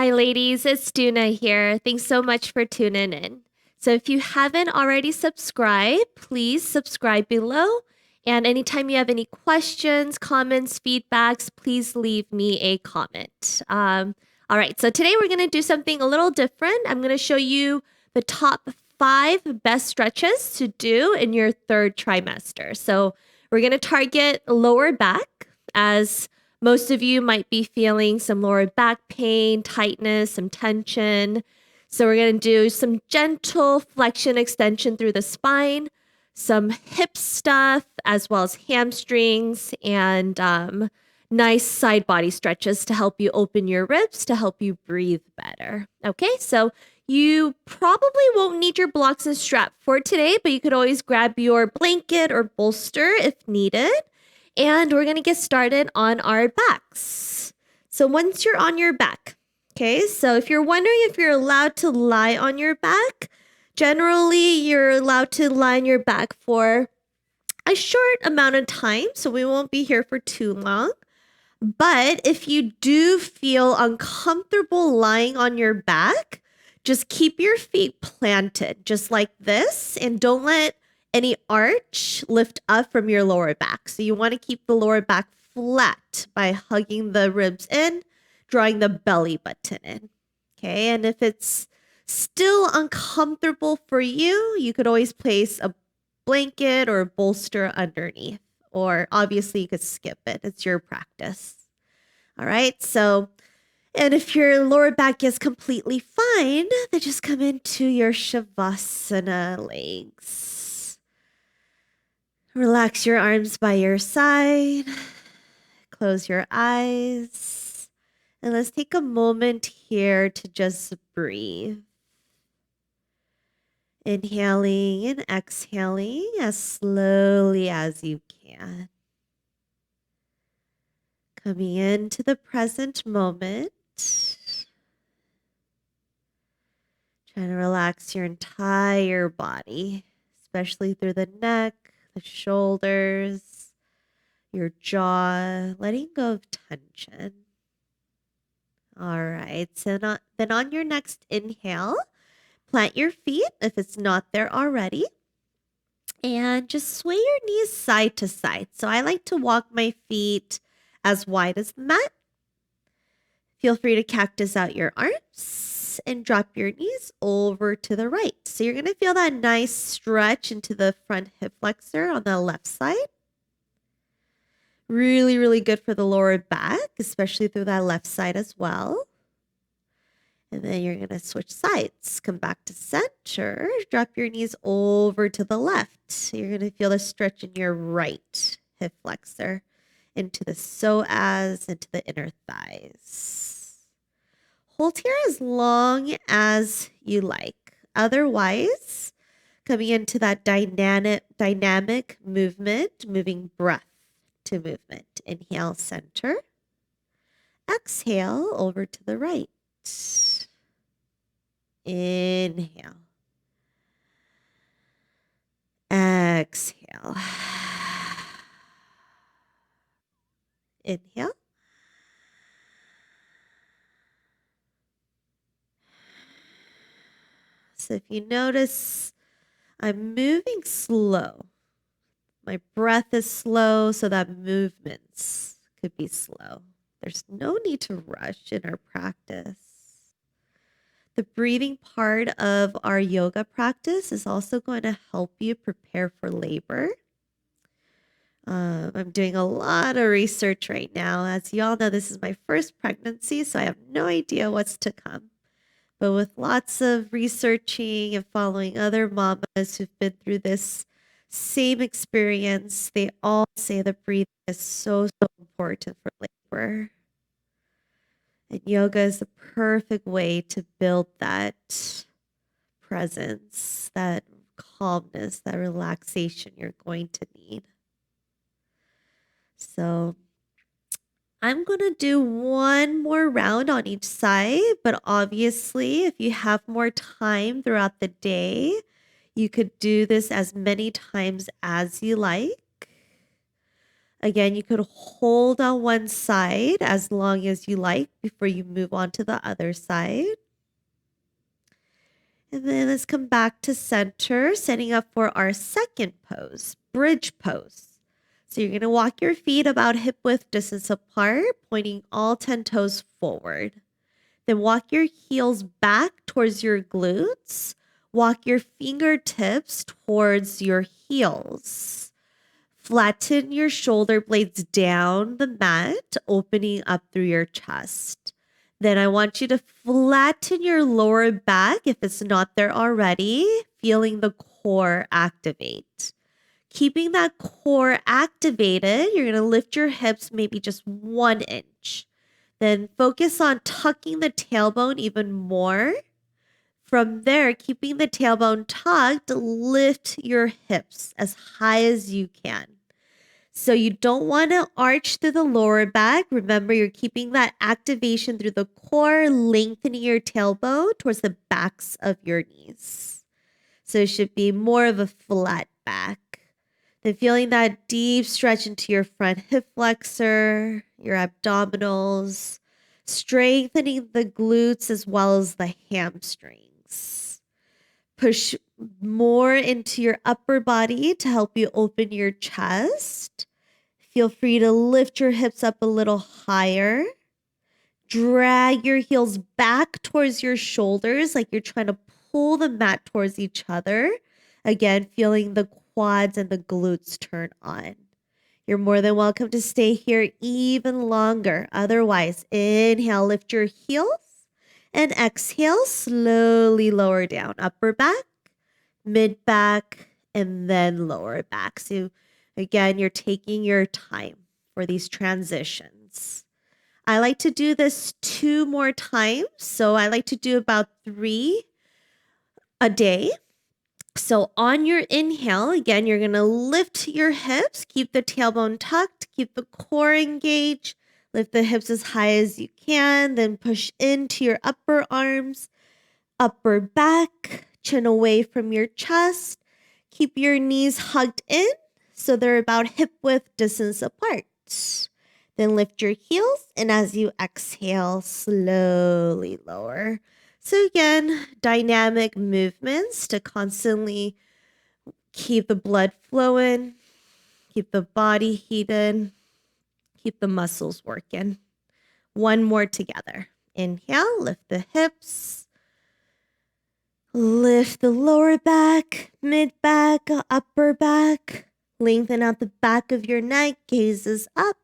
Hi, ladies. It's Doona here. Thanks so much for tuning in. So, if you haven't already subscribed, please subscribe below. And anytime you have any questions, comments, feedbacks, please leave me a comment. All right. So, today we're going to do something a little different. I'm going to show you the top 5 best stretches to do in your 3rd trimester. So, we're going to target lower back, as most of you might be feeling some lower back pain, tightness, some tension. So we're going to do some gentle flexion extension through the spine, some hip stuff, as well as hamstrings, and nice side body stretches to help you open your ribs, to help you breathe better. Okay, so you probably won't need your blocks and strap for today, but you could always grab your blanket or bolster if needed. And we're going to get started on our backs. So once you're on your back, okay, so if you're wondering if you're allowed to lie on your back, generally you're allowed to lie on your back for a short amount of time. So we won't be here for too long. But if you do feel uncomfortable lying on your back, just keep your feet planted just like this, and don't let any arch lift up from your lower back. So you want to keep the lower back flat by hugging the ribs in, drawing the belly button in. Okay, and if it's still uncomfortable for you, you could always place a blanket or a bolster underneath, or obviously you could skip it. It's your practice. All right, so, and if your lower back is completely fine, then just come into your Shavasana legs. Relax your arms by your side. Close your eyes. And let's take a moment here to just breathe. Inhaling and exhaling as slowly as you can. Coming into the present moment. Trying to relax your entire body, especially through the neck, the shoulders, your jaw, letting go of tension. All right, so then on your next inhale, plant your feet if it's not there already, and just sway your knees side to side. So I like to walk my feet as wide as the mat. Feel free to cactus out your arms and drop your knees over to the right. So you're going to feel that nice stretch into the front hip flexor on the left side. Really, really good for the lower back, especially through that left side as well. And then you're going to switch sides. Come back to center. Drop your knees over to the left. So you're going to feel the stretch in your right hip flexor into the psoas, into the inner thighs. Hold here as long as you like. Otherwise, coming into that dynamic movement, moving breath to movement. Inhale, center. Exhale, over to the right. Inhale. Exhale. Inhale. So if you notice, I'm moving slow. My breath is slow, so that movements could be slow. There's no need to rush in our practice. The breathing part of our yoga practice is also going to help you prepare for labor. I'm doing a lot of research right now. As you all know, this is my first pregnancy, so I have no idea what's to come. But with lots of researching and following other mamas who've been through this same experience, they all say the breathing is so important for labor. And yoga is the perfect way to build that presence, that calmness, that relaxation you're going to need. So I'm going to do one more round on each side, but obviously if you have more time throughout the day, you could do this as many times as you like. Again, you could hold on one side as long as you like before you move on to the other side. And then let's come back to center, setting up for our second pose, bridge pose. So you're going to walk your feet about hip width distance apart, pointing all 10 toes forward. Then walk your heels back towards your glutes. Walk your fingertips towards your heels. Flatten your shoulder blades down the mat, opening up through your chest. Then I want you to flatten your lower back if it's not there already, feeling the core activate. Keeping that core activated, you're going to lift your hips maybe just 1 inch. Then focus on tucking the tailbone even more. From there, keeping the tailbone tucked, lift your hips as high as you can. So you don't want to arch through the lower back. Remember, you're keeping that activation through the core, lengthening your tailbone towards the backs of your knees. So it should be more of a flat back. Then feeling that deep stretch into your front hip flexor, your abdominals, strengthening the glutes as well as the hamstrings. Push more into your upper body to help you open your chest. Feel free to lift your hips up a little higher. Drag your heels back towards your shoulders like you're trying to pull the mat towards each other. Again, feeling the quads and the glutes turn on. You're more than welcome to stay here even longer. Otherwise, inhale, lift your heels. And exhale, slowly lower down. Upper back, mid back, and then lower back. So again, you're taking your time for these transitions. I like to do this 2 more times. So I like to do about 3 a day. So on your inhale, again, you're going to lift your hips, keep the tailbone tucked, keep the core engaged, lift the hips as high as you can, then push into your upper arms, upper back, chin away from your chest. Keep your knees hugged in so they're about hip width distance apart. Then lift your heels, and as you exhale, slowly lower. So again, dynamic movements to constantly keep the blood flowing, keep the body heated, keep the muscles working. 1 more together. Inhale, lift the hips. Lift the lower back, mid back, upper back. Lengthen out the back of your neck, gazes up.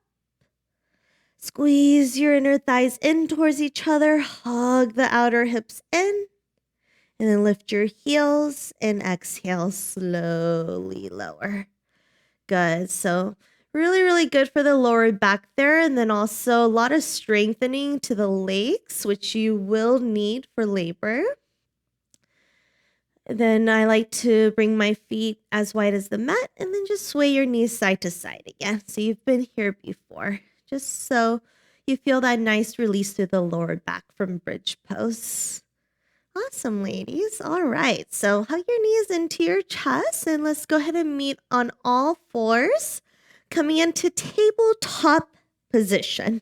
Squeeze your inner thighs in towards each other. Hug the outer hips in. And then lift your heels and exhale, slowly lower. Good. So really, really good for the lower back there. And then also a lot of strengthening to the legs, which you will need for labor. Then I like to bring my feet as wide as the mat and then just sway your knees side to side again. So you've been here before, just so you feel that nice release through the lower back from bridge pose. Awesome, ladies. All right. So hug your knees into your chest and let's go ahead and meet on all fours, coming into tabletop position.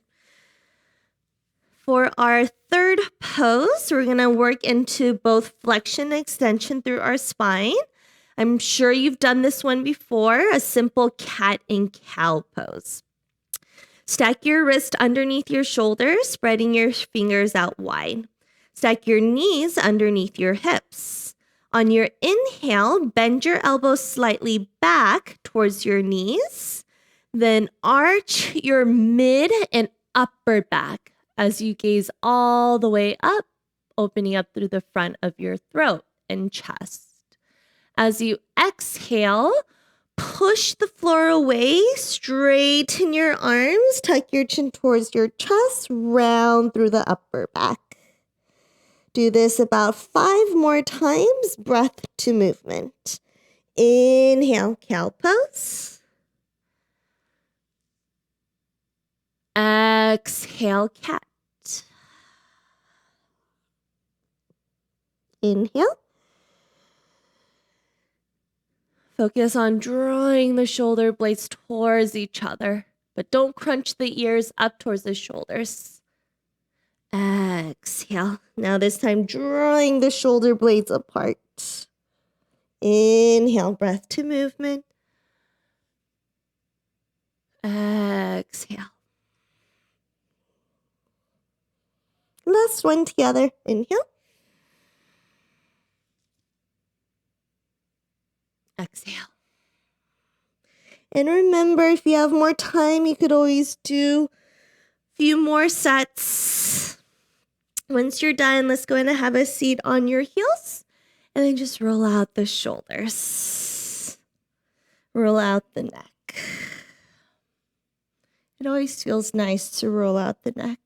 For our third pose, we're going to work into both flexion and extension through our spine. I'm sure you've done this one before, a simple cat and cow pose. Stack your wrist underneath your shoulders, spreading your fingers out wide. Stack your knees underneath your hips. On your inhale, bend your elbows slightly back towards your knees. Then arch your mid and upper back as you gaze all the way up, opening up through the front of your throat and chest. As you exhale, push the floor away, straighten your arms, tuck your chin towards your chest, round through the upper back. Do this about 5 more times, breath to movement. Inhale, cow pose. Exhale, cat. Inhale. Focus on drawing the shoulder blades towards each other, but don't crunch the ears up towards the shoulders. Exhale. Now this time, drawing the shoulder blades apart. Inhale, breath to movement. Exhale. Last one together. Inhale. Exhale. And remember, if you have more time, you could always do a few more sets. Once you're done, let's go in and have a seat on your heels. And then just roll out the shoulders. Roll out the neck. It always feels nice to roll out the neck.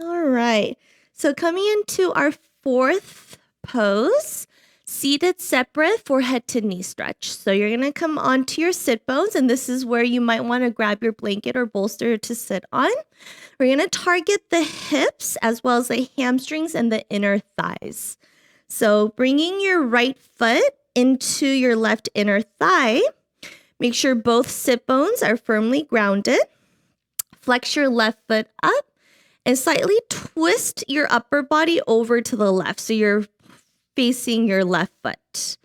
All right. So coming into our fourth pose, seated separate forehead to knee stretch. So you're going to come onto your sit bones, and this is where you might want to grab your blanket or bolster to sit on. We're going to target the hips as well as the hamstrings and the inner thighs. So bringing your right foot into your left inner thigh, make sure both sit bones are firmly grounded. Flex your left foot up and slightly twist your upper body over to the left. So you're facing your left foot.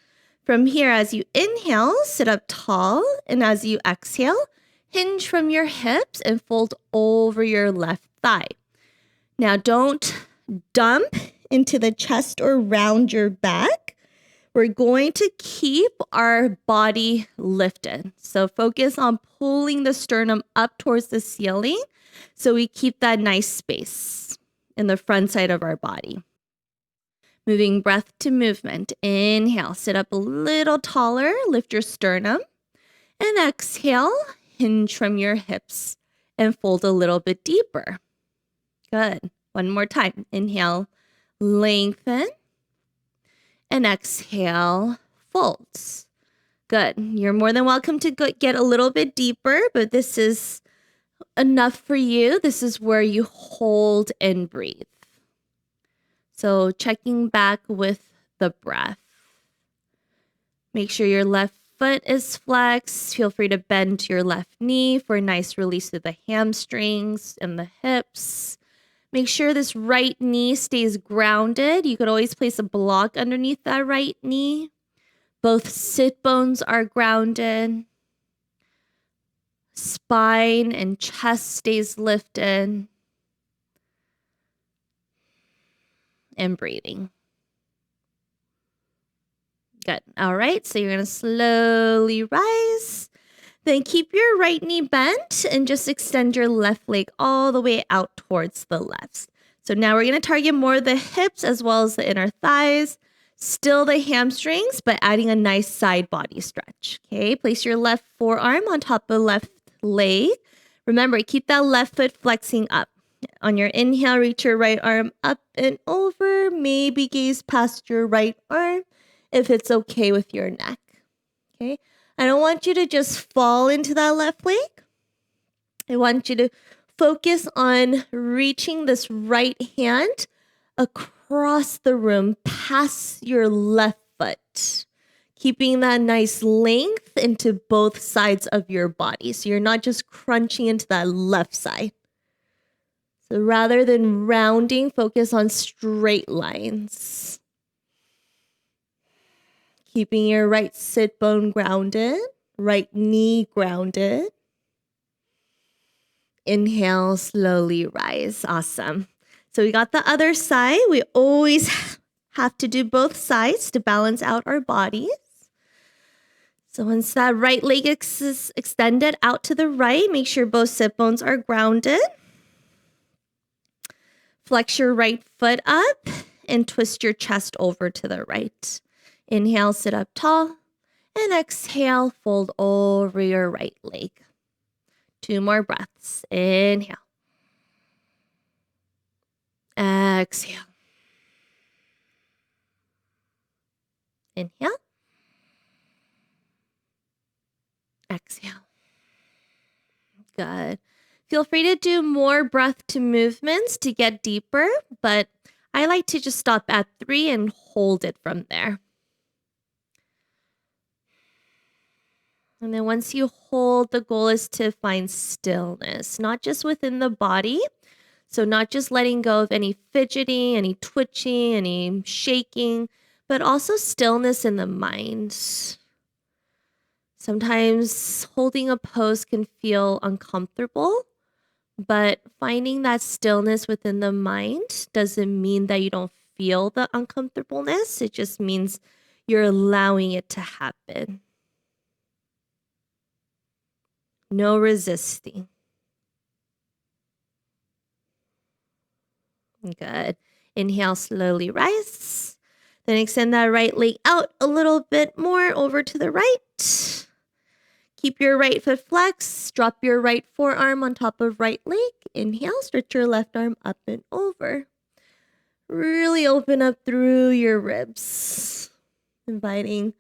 From here, as you inhale, sit up tall. And as you exhale, hinge from your hips and fold over your left thigh. Now, don't dump into the chest or round your back. We're going to keep our body lifted. So focus on pulling the sternum up towards the ceiling so we keep that nice space in the front side of our body. Moving breath to movement. Inhale, sit up a little taller, lift your sternum. And exhale, hinge from your hips and fold a little bit deeper. Good. One more time. Inhale, lengthen. And exhale, folds. Good. You're more than welcome to get a little bit deeper, but this is enough for you. This is where you hold and breathe. So checking back with the breath. Make sure your left foot is flexed. Feel free to bend your left knee for a nice release of the hamstrings and the hips. Make sure this right knee stays grounded. You could always place a block underneath that right knee. Both sit bones are grounded. Spine and chest stays lifted. And breathing. Good. All right. So you're going to slowly rise. Then keep your right knee bent and just extend your left leg all the way out towards the left. So now we're going to target more the hips as well as the inner thighs. Still the hamstrings, but adding a nice side body stretch. Okay. Place your left forearm on top of the left leg. Remember, keep that left foot flexing up. On your inhale, reach your right arm up and over. Maybe gaze past your right arm if it's okay with your neck. Okay. I don't want you to just fall into that left leg. I want you to focus on reaching this right hand across the room past your left foot. Keeping that nice length into both sides of your body. So you're not just crunching into that left side. So rather than rounding, focus on straight lines. Keeping your right sit bone grounded, right knee grounded. Inhale, slowly rise. Awesome. So we got the other side. We always have to do both sides to balance out our bodies. So once that right leg is extended out to the right, make sure both sit bones are grounded. Flex your right foot up and twist your chest over to the right. Inhale, sit up tall. And exhale, fold over your right leg. 2 more breaths. Inhale. Exhale. Inhale. Exhale. Good. Feel free to do more breath to movements to get deeper, but I like to just stop at 3 and hold it from there. And then once you hold, the goal is to find stillness, not just within the body. So not just letting go of any fidgeting, any twitching, any shaking, but also stillness in the mind. Sometimes holding a pose can feel uncomfortable, but finding that stillness within the mind doesn't mean that you don't feel the uncomfortableness. It just means you're allowing it to happen. No resisting. Good. Inhale, slowly rise. Then extend that right leg out a little bit more over to the right. Keep your right foot flexed. Drop your right forearm on top of right leg. Inhale, stretch your left arm up and over. Really open up through your ribs. Inviting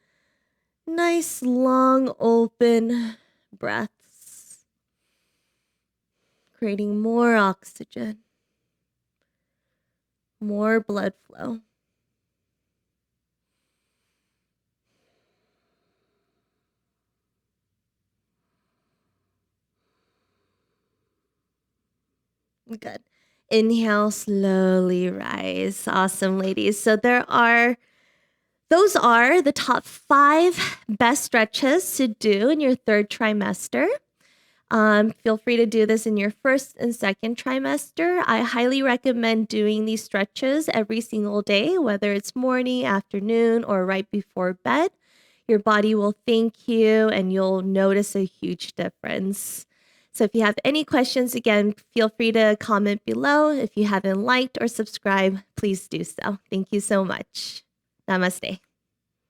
nice, long, open breaths. Creating more oxygen. More blood flow. Good. Inhale, slowly rise. Awesome, ladies. So those are the top 5 best stretches to do in your 3rd trimester. Feel free to do this in your 1st and 2nd trimester. I highly recommend doing these stretches every single day, whether it's morning, afternoon, or right before bed. Your body will thank you and you'll notice a huge difference. So if you have any questions, again, feel free to comment below. If you haven't liked or subscribed, please do so. Thank you so much. Namaste.